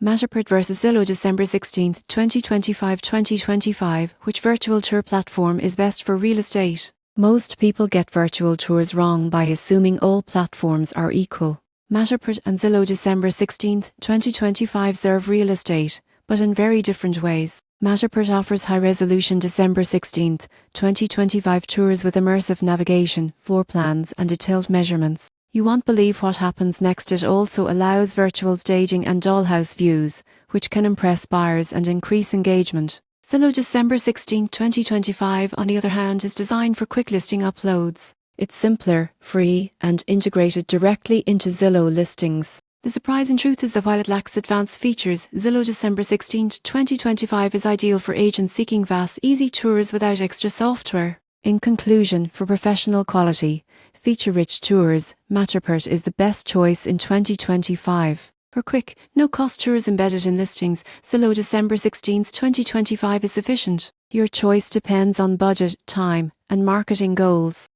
Matterport vs Zillow December 16, 2025. Which virtual tour platform is best for real estate? Most people get virtual tours wrong by assuming all platforms are equal. Matterport and Zillow December 16, 2025 serve real estate, but in very different ways. Matterport offers high-resolution December 16, 2025 tours with immersive navigation, floor plans and detailed measurements. You won't believe what happens next. It also allows virtual staging and dollhouse views, which can impress buyers and increase engagement. Zillow December 16, 2025, on the other hand, is designed for quick listing uploads. It's simpler, free, and integrated directly into Zillow listings. The surprising truth is that while it lacks advanced features, Zillow December 16, 2025 is ideal for agents seeking fast, easy tours without extra software. In conclusion, for professional quality, feature-rich tours, Matterport is the best choice in 2025. For quick, no-cost tours embedded in listings, Zillow December 16, 2025 is sufficient. Your choice depends on budget, time, and marketing goals.